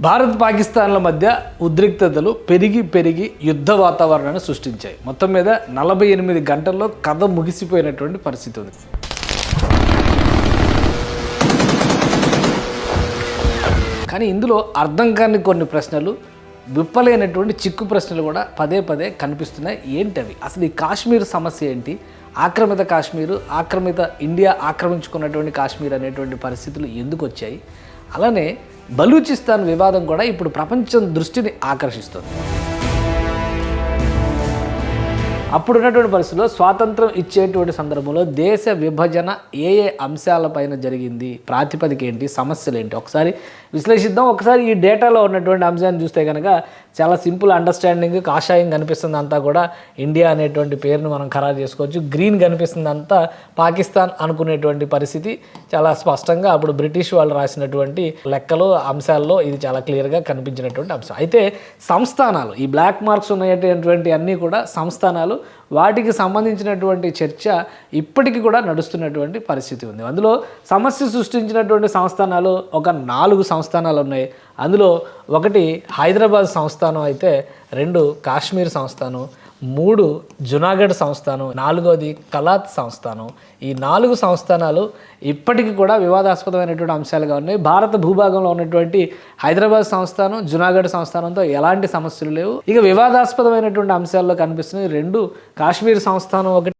భారత్ పాకిస్తాన్ల మధ్య ఉద్రిక్తతలు పెరిగి యుద్ధ వాతావరణాన్ని సృష్టించాయి. మొత్తం మీద 48 గంటల్లో కథ ముగిసిపోయినటువంటి పరిస్థితి ఉంది. కానీ ఇందులో అర్థం కాని కొన్ని ప్రశ్నలు, విప్పలేనటువంటి చిక్కు ప్రశ్నలు కూడా పదే పదే కనిపిస్తున్నాయి. ఏంటవి? అసలు ఈ కాశ్మీర్ సమస్య ఏంటి? ఆక్రమిత కాశ్మీరు, ఇండియా ఆక్రమించుకున్నటువంటి కాశ్మీర్ అనేటువంటి పరిస్థితులు ఎందుకు వచ్చాయి? అలానే బలూచిస్తాన్ వివాదం కూడా ఇప్పుడు ప్రపంచం దృష్టిని ఆకర్షిస్తుంది. అప్పుడున్నటువంటి పరిస్థితుల్లో స్వాతంత్రం ఇచ్చేటువంటి సందర్భంలో దేశ విభజన ఏ అంశాలపైన జరిగింది, ప్రాతిపదిక ఏంటి, సమస్యలు ఏంటి ఒకసారి విశ్లేషిద్దాం. ఒకసారి ఈ డేటాలో ఉన్నటువంటి అంశాన్ని చూస్తే కనుక చాలా సింపుల్ అండర్స్టాండింగ్. కాషాయం కనిపిస్తుంది అంతా కూడా ఇండియా అనేటువంటి పేరును మనం ఖరారు చేసుకోవచ్చు. గ్రీన్ కనిపిస్తుంది అంతా పాకిస్తాన్ అనుకునేటువంటి పరిస్థితి చాలా స్పష్టంగా అప్పుడు బ్రిటిష్ వాళ్ళు రాసినటువంటి లెక్కలు అంశాల్లో ఇది చాలా క్లియర్గా కనిపించినటువంటి అంశం. అయితే సంస్థానాలు, ఈ బ్లాక్ మార్క్స్ ఉన్నటువంటి అన్నీ కూడా సంస్థానాలు, వాటికి సంబంధించినటువంటి చర్చ ఇప్పటికీ కూడా నడుస్తున్నటువంటి పరిస్థితి ఉంది. అందులో సమస్య సృష్టించినటువంటి సంస్థానాలు ఒక 4 సంస్థానాలు ఉన్నాయి. అందులో ఒకటి హైదరాబాద్ సంస్థానం అయితే, 2 కాశ్మీర్ సంస్థానం, 3 జునాగఢ్ సంస్థానం, 4వది కలాత్ సంస్థానం. ఈ 4 సంస్థానాలు ఇప్పటికీ కూడా వివాదాస్పదమైనటువంటి అంశాలుగా ఉన్నాయి. భారత భూభాగంలో ఉన్నటువంటి హైదరాబాద్ సంస్థానం, జునాగఢ్ సంస్థానంతో ఎలాంటి సమస్యలు లేవు. ఇక వివాదాస్పదమైనటువంటి అంశాల్లో కనిపిస్తున్నాయి 2 కాశ్మీర్ సంస్థానం ఒకటి,